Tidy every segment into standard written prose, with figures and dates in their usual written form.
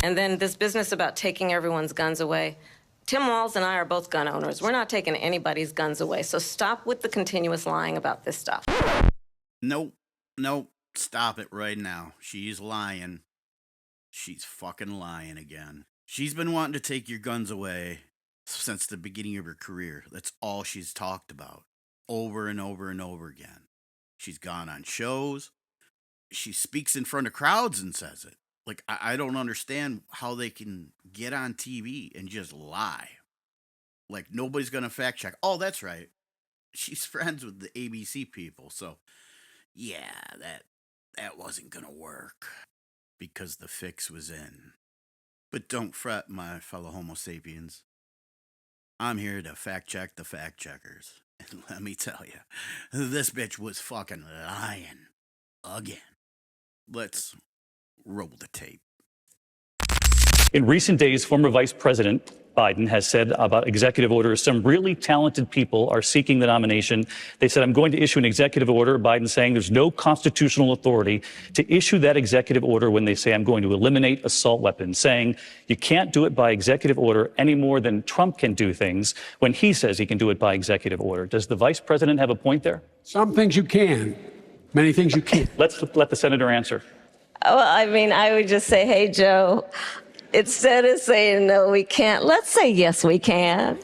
And then this business about taking everyone's guns away. Tim Walz and I are both gun owners. We're not taking anybody's guns away. So stop with the continuous lying about this stuff. Nope. Stop it right now. She's lying. She's fucking lying again. She's been wanting to take your guns away since the beginning of her career. That's all she's talked about. Over and over and over again. She's gone on shows. She speaks in front of crowds and says it. Like, I don't understand how they can get on TV and just lie. Like, nobody's going to fact check. Oh, that's right. She's friends with the ABC people. So, yeah, that wasn't going to work. Because the fix was in. But don't fret, my fellow Homo sapiens. I'm here to fact check the fact checkers. And let me tell you, this bitch was fucking lying. Again. Let's roll the tape. In recent days, former Vice President Biden has said about executive orders, some really talented people are seeking the nomination. They said, I'm going to issue an executive order. Biden saying there's no constitutional authority to issue that executive order when they say I'm going to eliminate assault weapons, saying you can't do it by executive order any more than Trump can do things when he says he can do it by executive order. Does the vice president have a point there? Some things you can, many things you can't. Let's let the senator answer. Well, I mean, I would just say, hey, Joe, instead of saying no, we can't, let's say yes, we can.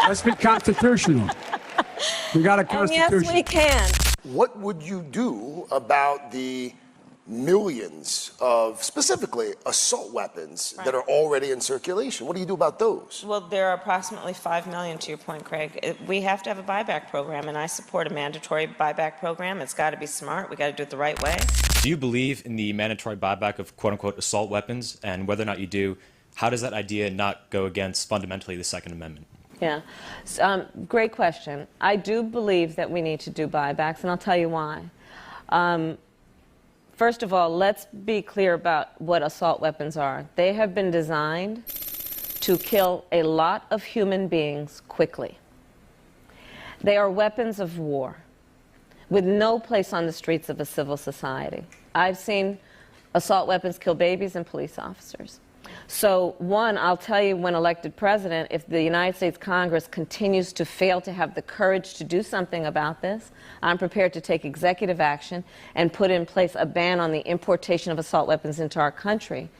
Let's be constitutional. We got a constitution. And yes, we can. What would you do about the millions of, specifically, assault weapons that are already in circulation? What do you do about those? Well, there are approximately 5 million, to your point, Craig. We have to have a buyback program, and I support a mandatory buyback program. It's got to be smart. We got to do it the right way. Do you believe in the mandatory buyback of quote-unquote assault weapons? And whether or not you do, how does that idea not go against fundamentally the Second Amendment? Yeah. Great question. I do believe that we need to do buybacks, and I'll tell you why. First of all, let's be clear about what assault weapons are. They have been designed to kill a lot of human beings quickly. They are weapons of war with no place on the streets of a civil society. I've seen assault weapons kill babies and police officers. So, one, I'll tell you, when elected president, if the United States Congress continues to fail to have the courage to do something about this, I'm prepared to take executive action and put in place a ban on the importation of assault weapons into our country.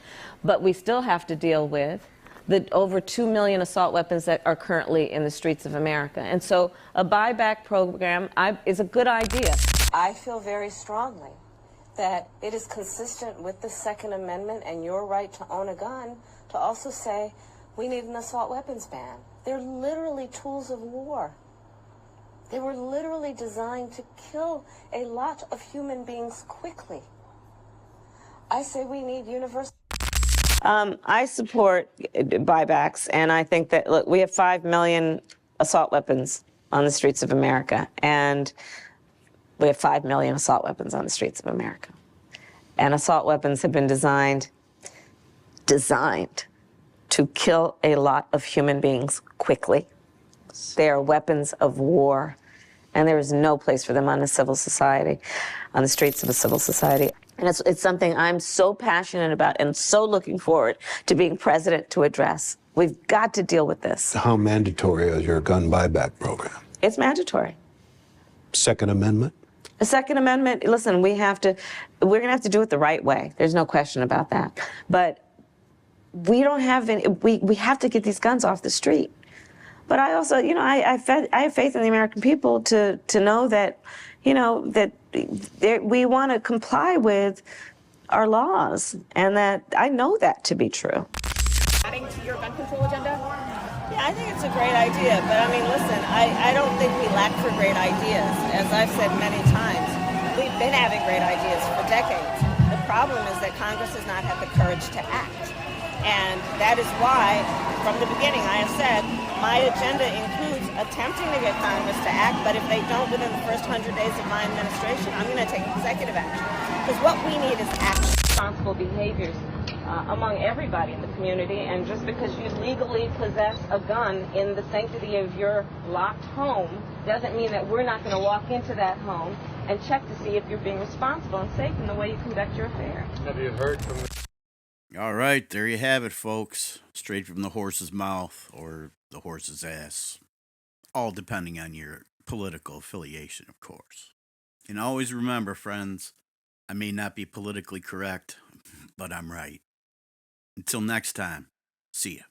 But we still have to deal with the over 2 million assault weapons that are currently in the streets of America. And so a buyback program is a good idea. I feel very strongly that it is consistent with the Second Amendment and your right to own a gun to also say we need an assault weapons ban. They're literally tools of war. They were literally designed to kill a lot of human beings quickly. I say we need universal. I support buybacks, and I think that, look, we have 5 million assault weapons on the streets of America, and we have 5 million assault weapons on the streets of America. And assault weapons have been designed to kill a lot of human beings quickly. They are weapons of war, and there is no place for them on a civil society, on the streets of a civil society. And it's something I'm so passionate about and so looking forward to being president to address. We've got to deal with this. How mandatory is your gun buyback program? It's mandatory. Second Amendment? The Second Amendment, listen, we're going to have to do it the right way. There's no question about that. But we don't have any, we have to get these guns off the street. But I also, you know, I have faith in the American people to know that, you know, that we want to comply with our laws, and that I know that to be true. Adding to your gun control agenda? Yeah, I think it's a great idea, but I mean, listen, I don't think we lack for great ideas. As I've said many times, we've been having great ideas for decades. The problem is that Congress has not had the courage to act. And that is why, from the beginning, I have said, my agenda includes attempting to get Congress to act, but if they don't within the first 100 days of my administration, I'm going to take executive action. Because what we need is action. Responsible behaviors among everybody in the community, and just because you legally possess a gun in the sanctity of your locked home doesn't mean that we're not going to walk into that home and check to see if you're being responsible and safe in the way you conduct your affairs. Have you heard from All right, there you have it, folks. Straight from the horse's mouth or the horse's ass. All depending on your political affiliation, of course. And always remember, friends, I may not be politically correct, but I'm right. Until next time, see ya.